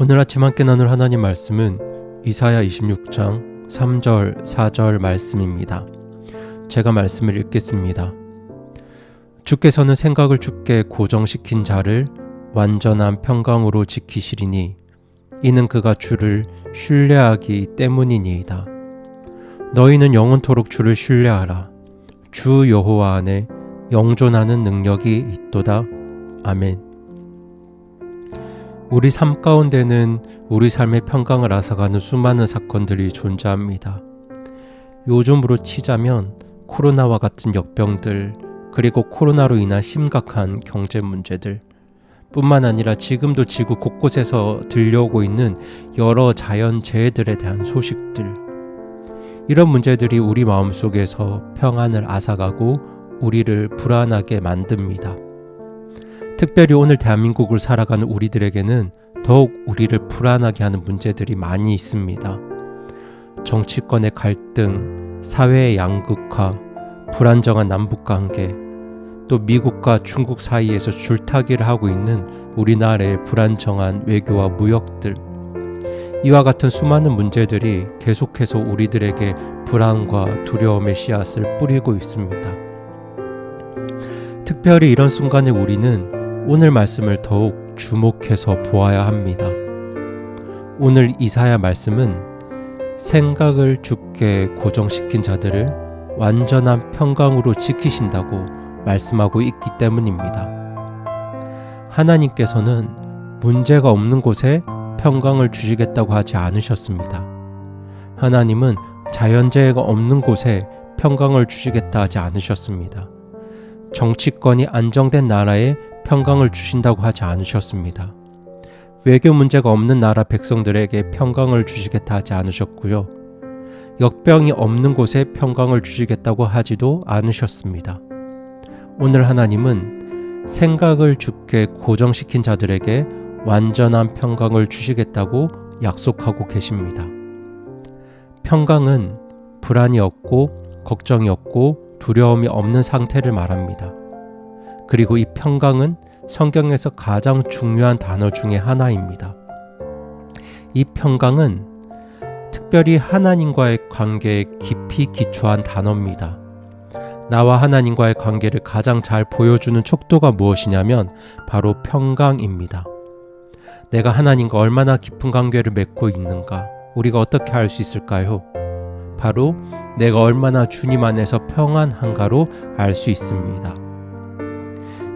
오늘 아침 함께 나눌 하나님 말씀은 이사야 26장 3절 4절 말씀입니다. 제가 말씀을 읽겠습니다. 주께서는 생각을 주께 고정시킨 자를 완전한 평강으로 지키시리니 이는 그가 주를 신뢰하기 때문이니이다. 너희는 영원토록 주를 신뢰하라. 주 여호와 안에 영존하는 능력이 있도다. 아멘. 우리 삶 가운데는 우리 삶의 평강을 앗아가는 수많은 사건들이 존재합니다. 요즘으로 치자면 코로나와 같은 역병들, 그리고 코로나로 인한 심각한 경제 문제들, 뿐만 아니라 지금도 지구 곳곳에서 들려오고 있는 여러 자연재해들에 대한 소식들, 이런 문제들이 우리 마음속에서 평안을 앗아가고 우리를 불안하게 만듭니다. 특별히 오늘 대한민국을 살아가는 우리들에게는 더욱 우리를 불안하게 하는 문제들이 많이 있습니다. 정치권의 갈등, 사회의 양극화, 불안정한 남북관계, 또 미국과 중국 사이에서 줄타기를 하고 있는 우리나라의 불안정한 외교와 무역들, 이와 같은 수많은 문제들이 계속해서 우리들에게 불안과 두려움의 씨앗을 뿌리고 있습니다. 특별히 이런 순간에 우리는 오늘 말씀을 더욱 주목해서 보아야 합니다. 오늘 이사야 말씀은 생각을 주께 고정시킨 자들을 완전한 평강으로 지키신다고 말씀하고 있기 때문입니다. 하나님께서는 문제가 없는 곳에 평강을 주시겠다고 하지 않으셨습니다. 하나님은 자연재해가 없는 곳에 평강을 주시겠다 하지 않으셨습니다. 정치권이 안정된 나라에 평강을 주신다고 하지 않으셨습니다. 외교 문제가 없는 나라 백성들에게 평강을 주시겠다 하지 않으셨고요. 역병이 없는 곳에 평강을 주시겠다고 하지도 않으셨습니다. 오늘 하나님은 생각을 주께 고정시킨 자들에게 완전한 평강을 주시겠다고 약속하고 계십니다. 평강은 불안이 없고 걱정이 없고 두려움이 없는 상태를 말합니다. 그리고 이 평강은 성경에서 가장 중요한 단어 중에 하나입니다. 이 평강은 특별히 하나님과의 관계에 깊이 기초한 단어입니다. 나와 하나님과의 관계를 가장 잘 보여주는 척도가 무엇이냐면 바로 평강입니다. 내가 하나님과 얼마나 깊은 관계를 맺고 있는가, 우리가 어떻게 알 수 있을까요? 바로 내가 얼마나 주님 안에서 평안한가로 알 수 있습니다.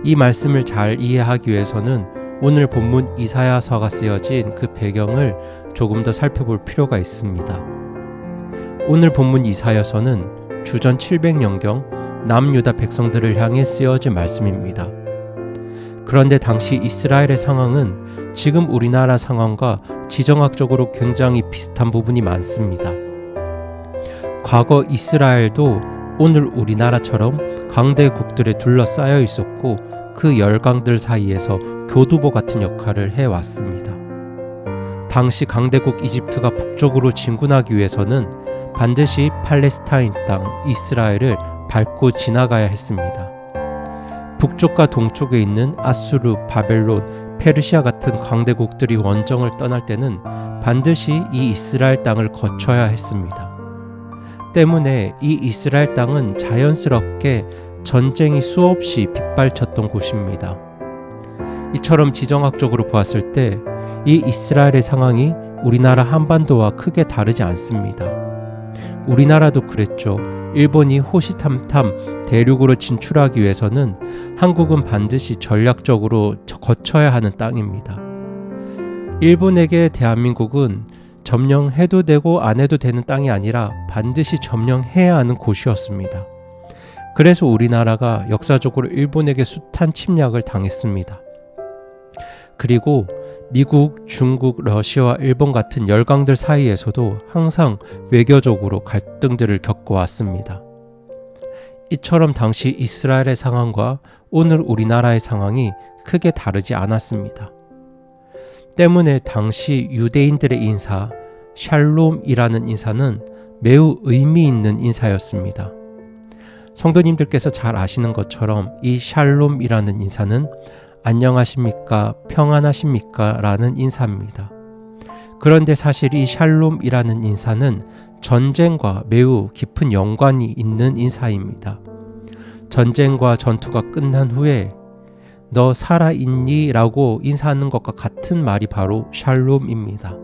이 말씀을 잘 이해하기 위해서는 오늘 본문 이사야서가 쓰여진 그 배경을 조금 더 살펴볼 필요가 있습니다. 오늘 본문 이사야서는 주전 700년경 남유다 백성들을 향해 쓰여진 말씀입니다. 그런데 당시 이스라엘의 상황은 지금 우리나라 상황과 지정학적으로 굉장히 비슷한 부분이 많습니다. 과거 이스라엘도 오늘 우리나라처럼 강대국들에 둘러싸여 있었고 그 열강들 사이에서 교두보 같은 역할을 해왔습니다. 당시 강대국 이집트가 북쪽으로 진군하기 위해서는 반드시 팔레스타인 땅 이스라엘을 밟고 지나가야 했습니다. 북쪽과 동쪽에 있는 아수르, 바벨론, 페르시아 같은 강대국들이 원정을 떠날 때는 반드시 이 이스라엘 땅을 거쳐야 했습니다. 때문에 이 이스라엘 땅은 자연스럽게 전쟁이 수없이 빗발쳤던 곳입니다. 이처럼 지정학적으로 보았을 때 이 이스라엘의 상황이 우리나라 한반도와 크게 다르지 않습니다. 우리나라도 그랬죠. 일본이 호시탐탐 대륙으로 진출하기 위해서는 한국은 반드시 전략적으로 거쳐야 하는 땅입니다. 일본에게 대한민국은 점령해도 되고 안 해도 되는 땅이 아니라 반드시 점령해야 하는 곳이었습니다. 그래서 우리나라가 역사적으로 일본에게 숱한 침략을 당했습니다. 그리고 미국, 중국, 러시아와 일본 같은 열강들 사이에서도 항상 외교적으로 갈등들을 겪어왔습니다. 이처럼 당시 이스라엘의 상황과 오늘 우리나라의 상황이 크게 다르지 않았습니다. 때문에 당시 유대인들의 인사 샬롬이라는 인사는 매우 의미 있는 인사였습니다. 성도님들께서 잘 아시는 것처럼 이 샬롬이라는 인사는 안녕하십니까, 평안하십니까 라는 인사입니다. 그런데 사실 이 샬롬이라는 인사는 전쟁과 매우 깊은 연관이 있는 인사입니다. 전쟁과 전투가 끝난 후에 너 살아있니? 라고 인사하는 것과 같은 말이 바로 샬롬입니다.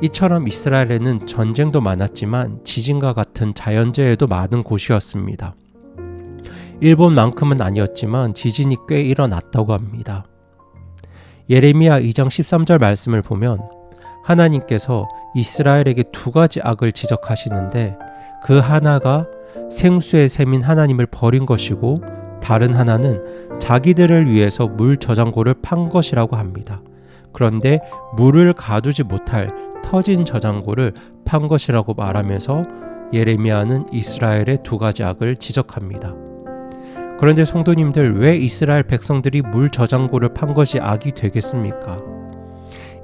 이처럼 이스라엘에는 전쟁도 많았지만 지진과 같은 자연재해도 많은 곳이었습니다. 일본만큼은 아니었지만 지진이 꽤 일어났다고 합니다. 예레미야 2장 13절 말씀을 보면 하나님께서 이스라엘에게 두 가지 악을 지적하시는데 그 하나가 생수의 샘인 하나님을 버린 것이고 다른 하나는 자기들을 위해서 물 저장고를 판 것이라고 합니다. 그런데 물을 가두지 못할 터진 저장고를 판 것이라고 말하면서 예레미야는 이스라엘의 두 가지 악을 지적합니다. 그런데 성도님들, 왜 이스라엘 백성들이 물 저장고를 판 것이 악이 되겠습니까?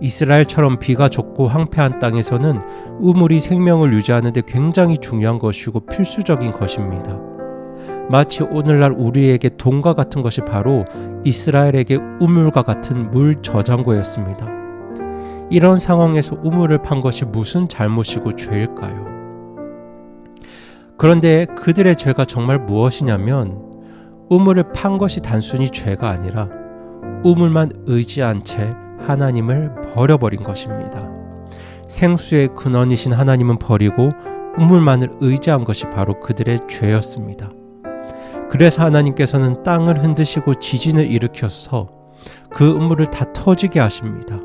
이스라엘처럼 비가 적고 황폐한 땅에서는 우물이 생명을 유지하는 데 굉장히 중요한 것이고 필수적인 것입니다. 마치 오늘날 우리에게 돈과 같은 것이 바로 이스라엘에게 우물과 같은 물 저장고였습니다. 이런 상황에서 우물을 판 것이 무슨 잘못이고 죄일까요? 그런데 그들의 죄가 정말 무엇이냐면 우물을 판 것이 단순히 죄가 아니라 우물만 의지한 채 하나님을 버려버린 것입니다. 생수의 근원이신 하나님은 버리고 우물만을 의지한 것이 바로 그들의 죄였습니다. 그래서 하나님께서는 땅을 흔드시고 지진을 일으켜서 그 우물을 다 터지게 하십니다.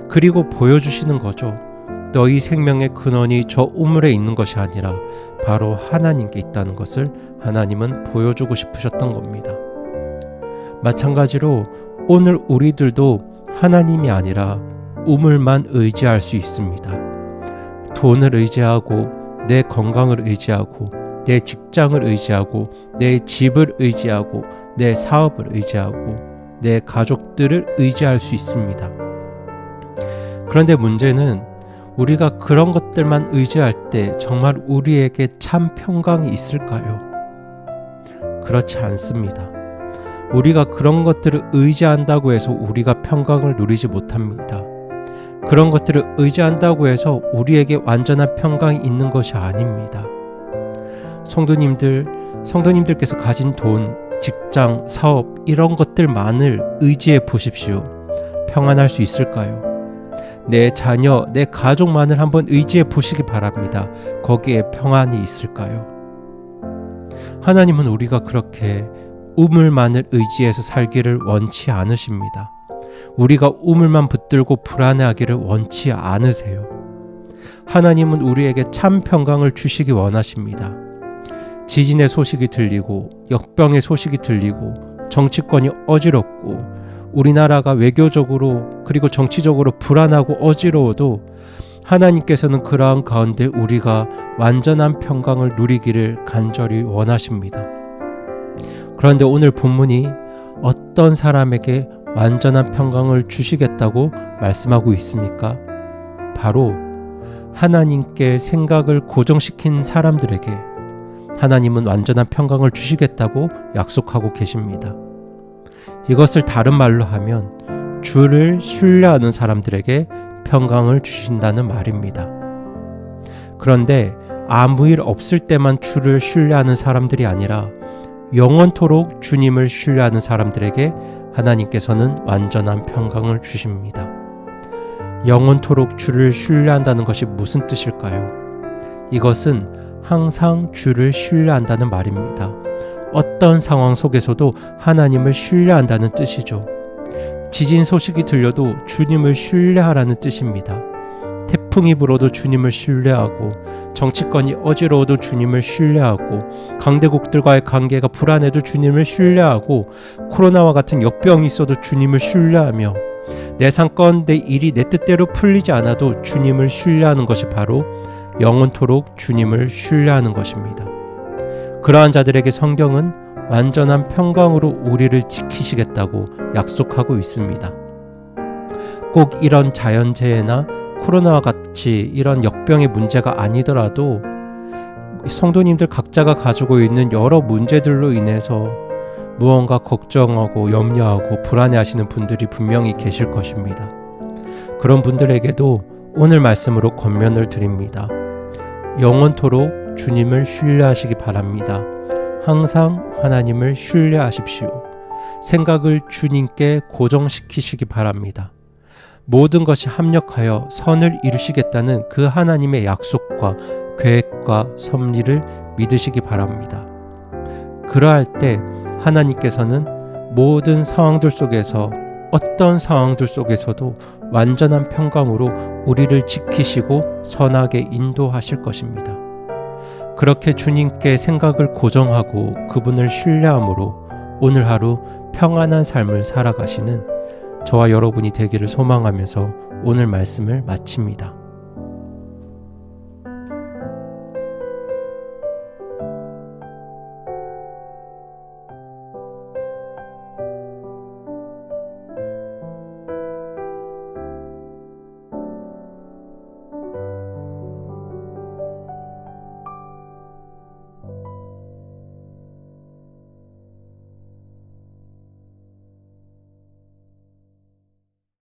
그리고 보여주시는 거죠. 너희 생명의 근원이 저 우물에 있는 것이 아니라 바로 하나님께 있다는 것을 하나님은 보여주고 싶으셨던 겁니다. 마찬가지로 오늘 우리들도 하나님이 아니라 우물만 의지할 수 있습니다. 돈을 의지하고 내 건강을 의지하고 내 직장을 의지하고 내 집을 의지하고 내 사업을 의지하고 내 가족들을 의지할 수 있습니다. 그런데 문제는 우리가 그런 것들만 의지할 때 정말 우리에게 참 평강이 있을까요? 그렇지 않습니다. 우리가 그런 것들을 의지한다고 해서 우리가 평강을 누리지 못합니다. 그런 것들을 의지한다고 해서 우리에게 완전한 평강이 있는 것이 아닙니다. 성도님들께서 가진 돈, 직장, 사업 이런 것들만을 의지해 보십시오. 평안할 수 있을까요? 내 자녀, 내 가족만을 한번 의지해 보시기 바랍니다. 거기에 평안이 있을까요? 하나님은 우리가 그렇게 우물만을 의지해서 살기를 원치 않으십니다. 우리가 우물만 붙들고 불안해하기를 원치 않으세요. 하나님은 우리에게 참 평강을 주시기 원하십니다. 지진의 소식이 들리고 역병의 소식이 들리고 정치권이 어지럽고 우리나라가 외교적으로 그리고 정치적으로 불안하고 어지러워도 하나님께서는 그러한 가운데 우리가 완전한 평강을 누리기를 간절히 원하십니다. 그런데 오늘 본문이 어떤 사람에게 완전한 평강을 주시겠다고 말씀하고 있습니까? 바로 하나님께 생각을 고정시킨 사람들에게 하나님은 완전한 평강을 주시겠다고 약속하고 계십니다. 이것을 다른 말로 하면 주를 신뢰하는 사람들에게 평강을 주신다는 말입니다. 그런데 아무 일 없을 때만 주를 신뢰하는 사람들이 아니라 영원토록 주님을 신뢰하는 사람들에게 하나님께서는 완전한 평강을 주십니다. 영원토록 주를 신뢰한다는 것이 무슨 뜻일까요? 이것은 항상 주를 신뢰한다는 말입니다. 어떤 상황 속에서도 하나님을 신뢰한다는 뜻이죠. 지진 소식이 들려도 주님을 신뢰하라는 뜻입니다. 태풍이 불어도 주님을 신뢰하고 정치권이 어지러워도 주님을 신뢰하고 강대국들과의 관계가 불안해도 주님을 신뢰하고 코로나와 같은 역병이 있어도 주님을 신뢰하며 내 상권, 내 일이 내 뜻대로 풀리지 않아도 주님을 신뢰하는 것이 바로 영원토록 주님을 신뢰하는 것입니다. 그러한 자들에게 성경은 완전한 평강으로 우리를 지키시겠다고 약속하고 있습니다. 꼭 이런 자연재해나 코로나와 같이 이런 역병의 문제가 아니더라도 성도님들 각자가 가지고 있는 여러 문제들로 인해서 무언가 걱정하고 염려하고 불안해하시는 분들이 분명히 계실 것입니다. 그런 분들에게도 오늘 말씀으로 권면을 드립니다. 영원토록 주님을 신뢰하시기 바랍니다. 항상 하나님을 신뢰하십시오. 생각을 주님께 고정시키시기 바랍니다. 모든 것이 합력하여 선을 이루시겠다는 그 하나님의 약속과 계획과 섭리를 믿으시기 바랍니다. 그러할 때 하나님께서는 모든 상황들 속에서 어떤 상황들 속에서도 완전한 평강으로 우리를 지키시고 선하게 인도하실 것입니다. 그렇게 주님께 생각을 고정하고 그분을 신뢰함으로 오늘 하루 평안한 삶을 살아가시는 저와 여러분이 되기를 소망하면서 오늘 말씀을 마칩니다.